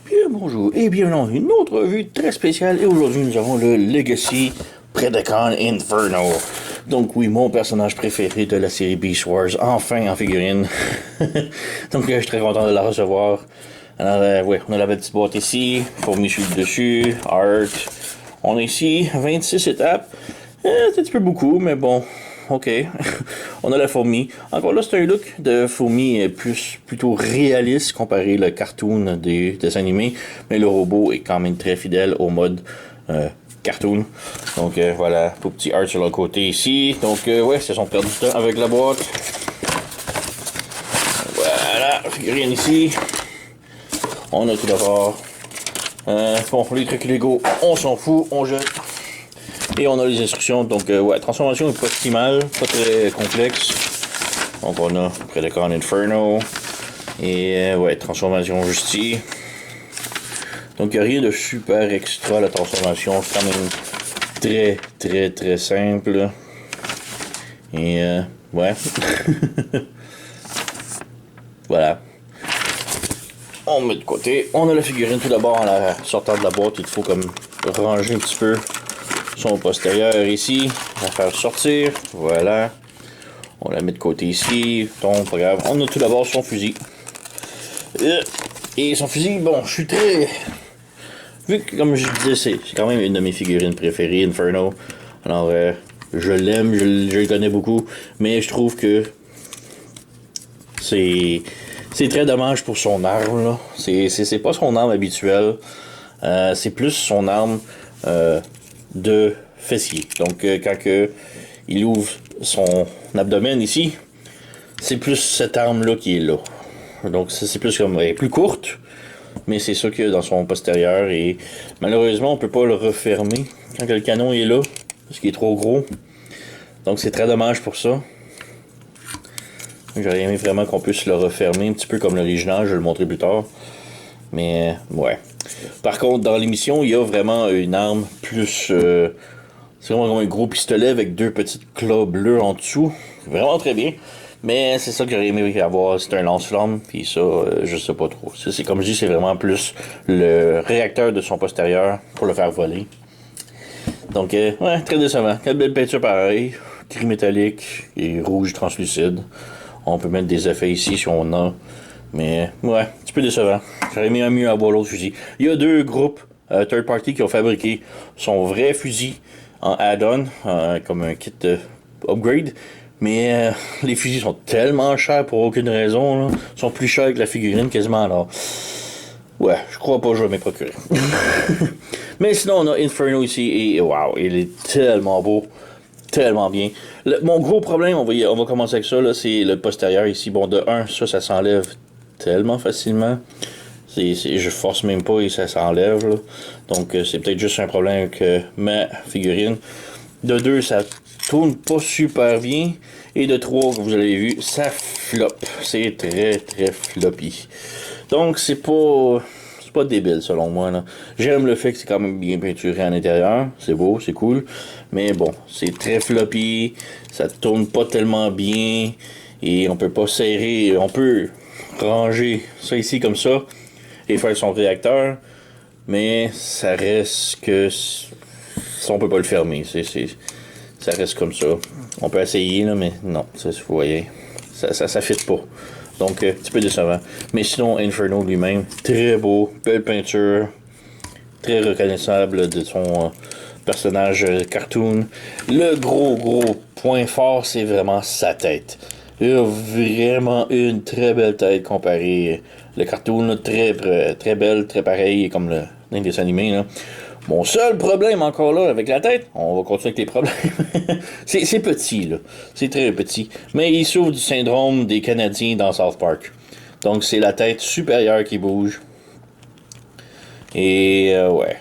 Bien bonjour et bienvenue dans une autre revue très spéciale et aujourd'hui nous avons le Legacy Predacon Inferno. Donc oui, mon personnage préféré de la série Beast Wars, enfin en figurine. Donc je suis très content de la recevoir. Alors ouais, on a la petite boîte ici, fourmi sur le dessus, art. On a ici 26 étapes. C'est un petit peu beaucoup, mais bon, ok. On a la fourmi. Encore là, c'est un look de fourmi plutôt réaliste comparé au cartoon des animés. Mais le robot est quand même très fidèle au mode cartoon. Donc voilà, pour petit art sur le côté ici. Donc ouais, c'est son perdu de temps avec la boîte. Voilà, figurine ici. On a tout d'abord. Bon, les trucs Lego, on s'en fout, on jette. Et on a les instructions, donc ouais, transformation est pas si mal, pas très complexe. Donc on a Predacon Inferno. Et ouais, transformation juste ici. Donc il n'y a rien de super extra la transformation, c'est quand même très simple. Et ouais. Voilà. On met de côté. On a la figurine tout d'abord en la sortant de la boîte, il faut comme ranger un petit peu son postérieur ici, la faire sortir, voilà. On la met de côté ici, donc pas grave. On a tout d'abord son fusil. Et son fusil, bon, je suis très... Vu que, comme je disais, c'est quand même une de mes figurines préférées, Inferno. Alors, je l'aime, je le connais beaucoup, mais je trouve que c'est très dommage pour son arme, là. C'est pas son arme habituelle. C'est plus son arme de fessier. Donc, quand il ouvre son abdomen ici, c'est plus cette arme-là qui est là. Donc, c'est plus comme... Elle est plus courte, mais c'est ça qu'il y a dans son postérieur. Et malheureusement, on peut pas le refermer quand le canon est là, parce qu'il est trop gros. Donc, c'est très dommage pour ça. J'aurais aimé vraiment qu'on puisse le refermer, un petit peu comme l'original, je vais le montrer plus tard. Mais, ouais. Par contre, dans l'émission, il y a vraiment une arme plus... c'est vraiment comme un gros pistolet avec deux petites claws bleus en dessous. Vraiment très bien. Mais c'est ça que j'aurais aimé avoir, c'est un lance-flamme. Puis ça, je sais pas trop. C'est comme je dis, c'est vraiment plus le réacteur de son postérieur pour le faire voler. Donc, ouais, très décevant. Quelle belle peinture pareil. Gris métallique et rouge translucide. On peut mettre des effets ici si on a. Mais, ouais, un petit peu décevant. J'aurais aimé mieux avoir l'autre fusil. Il y a deux groupes third party qui ont fabriqué son vrai fusil en add-on, comme un kit upgrade. Mais les fusils sont tellement chers pour aucune raison. Là. Ils sont plus chers que la figurine quasiment. Alors, ouais, je crois pas que je vais m'y procurer. Mais sinon, on a Inferno ici et waouh, il est tellement beau. Tellement bien. Mon gros problème, on va commencer avec ça, là, c'est le postérieur ici. Bon, de 1, ça s'enlève tellement facilement. Je force même pas et ça s'enlève. Là. Donc, c'est peut-être juste un problème avec ma figurine. De 2, ça tourne pas super bien. Et de 3, comme vous avez vu, ça floppe. C'est très floppy. Donc, c'est pas débile selon moi. Là. J'aime le fait que c'est quand même bien peinturé à l'intérieur. C'est beau, c'est cool. Mais bon, c'est très floppy. Ça tourne pas tellement bien. Et on peut pas serrer. On peut ranger ça ici comme ça. Et faire son réacteur. Mais ça reste que... On peut pas le fermer. Ça reste comme ça. On peut essayer, là, mais non. Ça, vous voyez. Ça fit pas. Donc, un petit peu décevant. Mais sinon, Inferno lui-même, très beau, belle peinture, très reconnaissable de son personnage cartoon. Le gros point fort, c'est vraiment sa tête. Il a vraiment une très belle tête comparé le cartoon, là, très belle, très pareil comme l'un des animés. Là. Mon seul problème encore là avec la tête, on va continuer avec les problèmes. c'est petit là, c'est très petit. Mais il souffre du syndrome des Canadiens dans South Park. Donc c'est la tête supérieure qui bouge. Et ouais.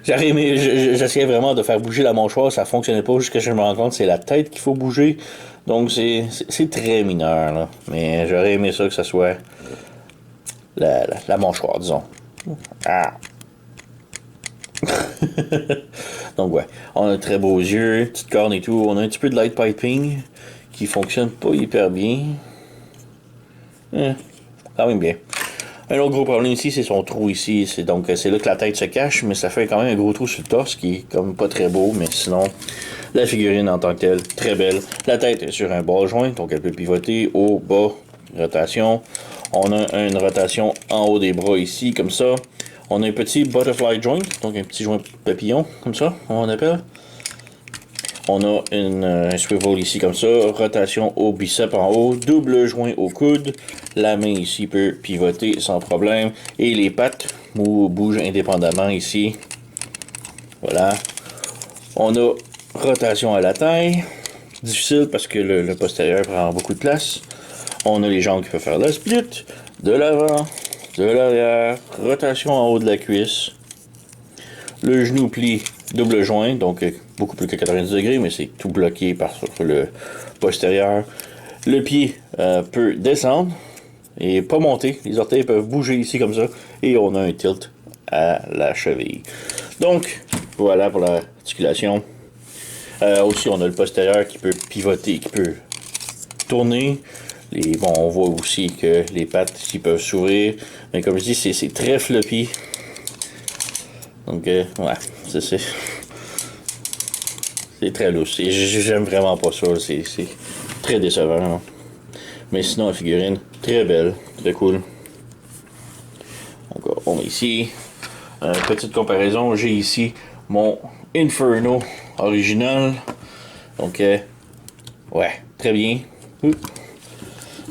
J'essayais vraiment de faire bouger la mâchoire, ça fonctionnait pas jusqu'à ce que je me rende compte, c'est la tête qu'il faut bouger. Donc c'est très mineur là. Mais j'aurais aimé ça que ça soit la mâchoire, disons. Ah. Donc ouais, on a de très beaux yeux, petite corne et tout. On a un petit peu de light piping qui fonctionne pas hyper bien. Quand même bien. Un autre gros problème ici, c'est son trou ici. Donc c'est là que la tête se cache, mais ça fait quand même un gros trou sur le torse qui est comme pas très beau, mais sinon, la figurine en tant que telle, très belle. La tête est sur un ball joint, donc elle peut pivoter haut, bas, rotation. On a une rotation en haut des bras ici, comme ça. On a un petit butterfly joint, donc un petit joint papillon, comme ça, on appelle. On a un swivel ici comme ça, rotation au bicep en haut, double joint au coude, la main ici peut pivoter sans problème, et les pattes bougent indépendamment ici. Voilà. On a rotation à la taille, difficile parce que le postérieur prend beaucoup de place. On a les jambes qui peuvent faire la split, de l'avant, de l'arrière, rotation en haut de la cuisse. Le genou plie double joint, donc beaucoup plus que 90 degrés, mais c'est tout bloqué par le postérieur. Le pied peut descendre et pas monter. Les orteils peuvent bouger ici comme ça. Et on a un tilt à la cheville. Donc, voilà pour l'articulation. Aussi, on a le postérieur qui peut pivoter, qui peut tourner. Bon, on voit aussi que les pattes ici peuvent s'ouvrir. Mais comme je dis, c'est très floppy. Donc, ouais, c'est très lousse. J'aime vraiment pas ça. C'est très décevant. Hein. Mais sinon, la figurine, très belle, très cool. Donc, on est ici. Petite comparaison, j'ai ici mon Inferno original. Donc, ouais, très bien.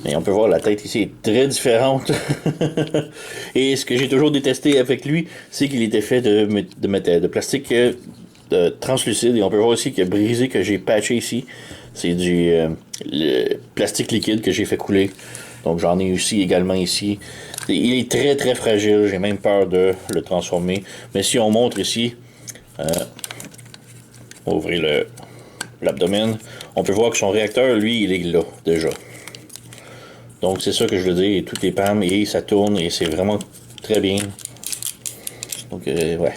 Et on peut voir la tête ici est très différente. Et ce que j'ai toujours détesté avec lui, c'est qu'il était fait de plastique translucide. Et on peut voir aussi qu'il a brisé, que j'ai patché ici. C'est du le plastique liquide que j'ai fait couler. Donc j'en ai aussi également ici. Il est très très fragile. J'ai même peur de le transformer. Mais si on montre ici, on va ouvrir l'abdomen, on peut voir que son réacteur, lui, il est là déjà. Donc c'est ça que je veux dire, tout est PAM et ça tourne et c'est vraiment très bien. Donc ouais,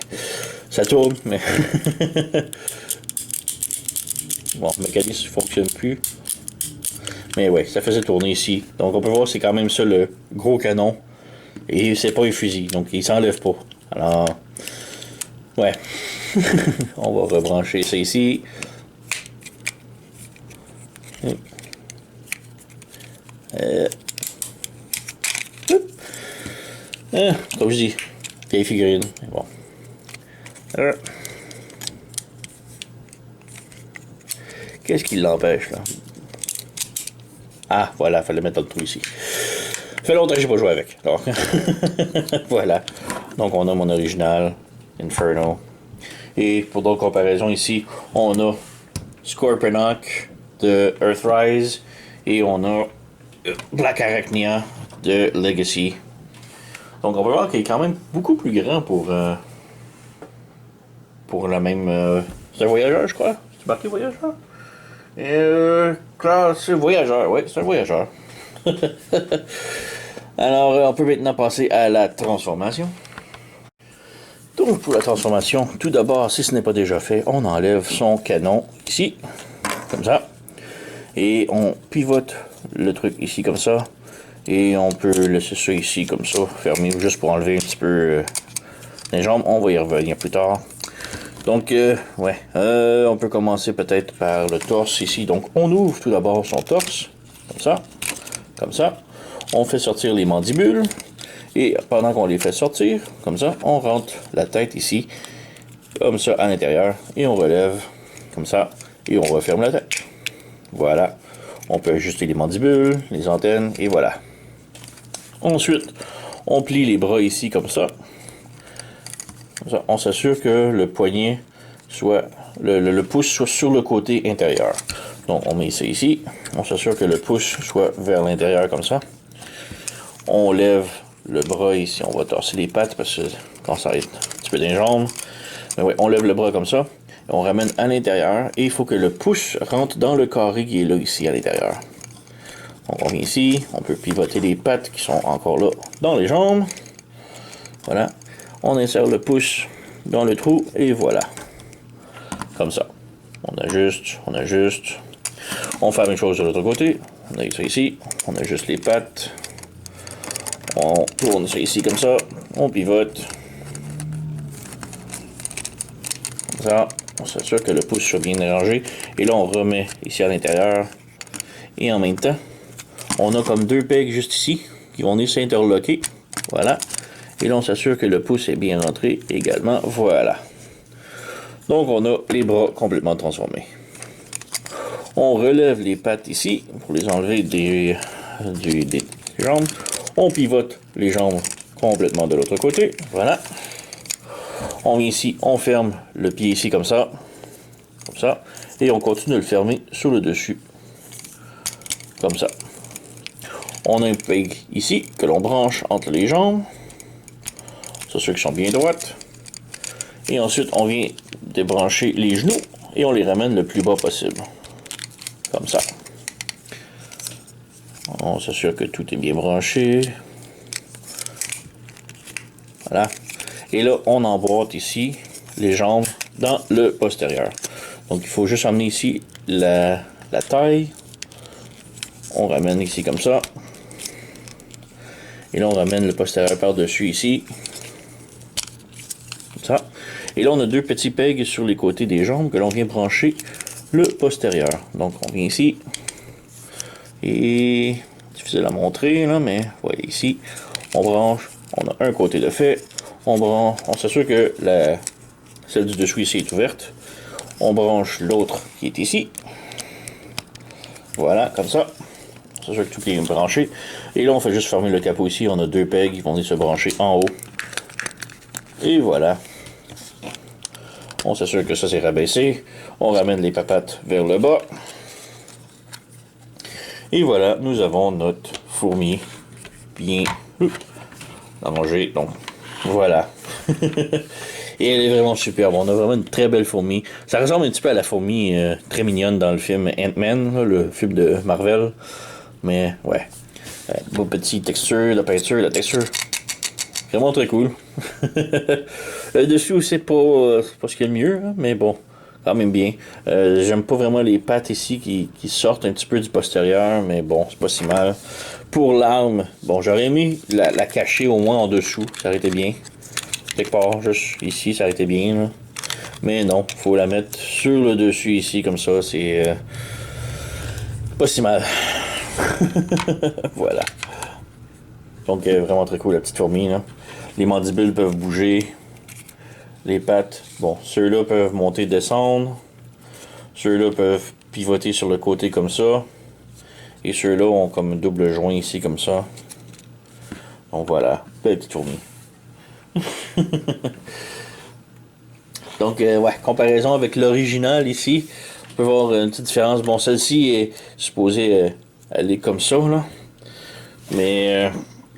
ça tourne, mais bon, le mécanisme ne fonctionne plus. Mais ouais, ça faisait tourner ici. Donc on peut voir c'est quand même ça le gros canon. Et c'est pas un fusil, donc il s'enlève pas. Alors, ouais, on va rebrancher ça ici. Comme je dis, vieille figurine. Bon. Qu'est-ce qui l'empêche là? Ah, voilà, fallait mettre le trou ici. Fait longtemps que j'ai pas joué avec. Alors, voilà. Donc on a mon original, Inferno. Et pour d'autres comparaisons ici, on a Scorponok de Earthrise et on a Black Arachnia de Legacy. Donc on peut voir qu'il est quand même beaucoup plus grand pour la même... c'est un voyageur, je crois. C'est marqué voyageur? Classe voyageur, oui, c'est un voyageur. Alors, on peut maintenant passer à la transformation. Donc, pour la transformation, tout d'abord, si ce n'est pas déjà fait, on enlève son canon ici, comme ça. Et on pivote le truc ici, comme ça. Et on peut laisser ça ici, comme ça, fermé, juste pour enlever un petit peu les jambes. On va y revenir plus tard. Donc, ouais, on peut commencer peut-être par le torse ici. Donc, on ouvre tout d'abord son torse, comme ça, comme ça. On fait sortir les mandibules. Et pendant qu'on les fait sortir, comme ça, on rentre la tête ici, comme ça, à l'intérieur. Et on relève, comme ça, et on referme la tête. Voilà. On peut ajuster les mandibules, les antennes, et voilà. Ensuite, on plie les bras ici, comme ça. Ça, on s'assure que le poignet soit, le pouce soit sur le côté intérieur. Donc on met ça ici, on s'assure que le pouce soit vers l'intérieur comme ça. On lève le bras ici, on va torser les pattes parce que quand ça va être un petit peu dans les jambes. Mais ouais, on lève le bras comme ça, et on ramène à l'intérieur et il faut que le pouce rentre dans le carré qui est là ici à l'intérieur. Donc on vient ici, on peut pivoter les pattes qui sont encore là dans les jambes. Voilà. On insère le pouce dans le trou et voilà. Comme ça. On ajuste, on ajuste. On fait la même chose de l'autre côté. On a ça ici. On ajuste les pattes. On tourne ça ici comme ça. On pivote. Comme ça. On s'assure que le pouce soit bien rangé. Et là, on remet ici à l'intérieur. Et en même temps, on a comme deux pegs juste ici qui vont venir s'interloquer. Voilà. Et là, on s'assure que le pouce est bien rentré également. Voilà. Donc, on a les bras complètement transformés. On relève les pattes ici pour les enlever des jambes. On pivote les jambes complètement de l'autre côté. Voilà. On vient ici, on ferme le pied ici comme ça. Comme ça. Et on continue de le fermer sur le dessus. Comme ça. On a un peg ici que l'on branche entre les jambes. C'est ceux qui sont bien droites. Et ensuite, on vient débrancher les genoux et on les ramène le plus bas possible. Comme ça. On s'assure que tout est bien branché. Voilà. Et là, on emboîte ici les jambes dans le postérieur. Donc, il faut juste emmener ici la taille. On ramène ici comme ça. Et là, on ramène le postérieur par-dessus ici. Comme ça. Et là, on a deux petits pegs sur les côtés des jambes que l'on vient brancher le postérieur. Donc, on vient ici. Et difficile à montrer, là, mais vous voyez ici. On branche. On a un côté de fait. On branche. On s'assure que celle du dessous ici est ouverte. On branche l'autre qui est ici. Voilà, comme ça. On s'assure que tout est branché. Et là, on fait juste fermer le capot ici. On a deux pegs qui vont venir se brancher en haut. Et voilà. On s'assure que ça c'est rabaissé. On ramène les papates vers le bas. Et voilà, nous avons notre fourmi bien rangée. Donc, voilà. Et elle est vraiment superbe. On a vraiment une très belle fourmi. Ça ressemble un petit peu à la fourmi très mignonne dans le film Ant-Man, le film de Marvel. Mais, ouais. Beau petit texture, la peinture, la texture. Vraiment très cool. Le dessus, c'est pas ce qu'il y a de mieux, hein, mais bon, quand même bien. J'aime pas vraiment les pattes ici qui sortent un petit peu du postérieur, mais bon, c'est pas si mal. Pour l'arme, bon, j'aurais aimé la cacher au moins en dessous, ça aurait été bien. Quelque part, juste ici, ça aurait été bien, là. Mais non, faut la mettre sur le dessus ici, comme ça, c'est pas si mal. Voilà. Donc, vraiment très cool, la petite fourmi, là. Les mandibules peuvent bouger. Les pattes, bon, ceux-là peuvent monter, descendre. Ceux-là peuvent pivoter sur le côté comme ça. Et ceux-là ont comme un double joint ici, comme ça. Donc voilà, belle petite fourmi. Donc, ouais, comparaison avec l'original ici. On peut voir une petite différence. Bon, celle-ci est supposée aller comme ça, là. Mais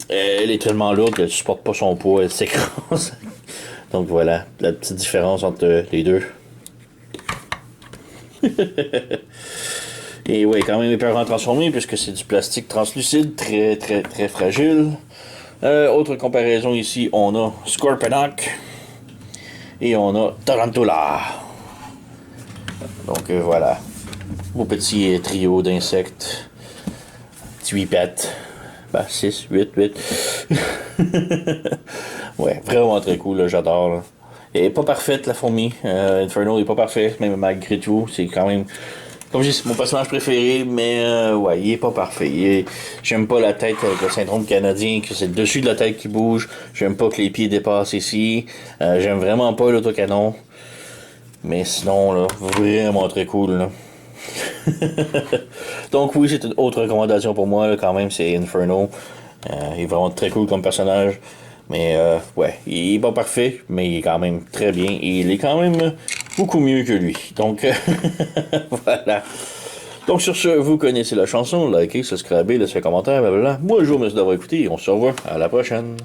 elle est tellement lourde qu'elle ne supporte pas son poids, elle s'écrase. Donc voilà, la petite différence entre les deux. Et oui, quand même épeurant transformé puisque c'est du plastique translucide, très très très fragile. Autre comparaison ici, on a Scorponok et on a Tarantula. Donc voilà, beau petit trio d'insectes, 8 pattes. Ben, 6, 8. Ouais, vraiment très cool, là, j'adore. Là. Elle est pas parfaite, la fourmi. Inferno est pas parfait, même malgré tout. C'est quand même, comme je dis, c'est mon personnage préféré, mais ouais, il est pas parfait. J'aime pas la tête avec le syndrome canadien, que c'est le dessus de la tête qui bouge. J'aime pas que les pieds dépassent ici. J'aime vraiment pas l'autocanon. Mais sinon, là, vraiment très cool, là. Donc oui, c'est une autre recommandation pour moi, là, quand même, c'est Inferno. Il est vraiment très cool comme personnage. Mais ouais, il est pas parfait, mais il est quand même très bien. Et il est quand même beaucoup mieux que lui. Donc voilà. Donc sur ce, vous connaissez la chanson, likez, subscribez, laissez un commentaire, blablabla. Moi, je vous remercie d'avoir écouté et on se revoit à la prochaine.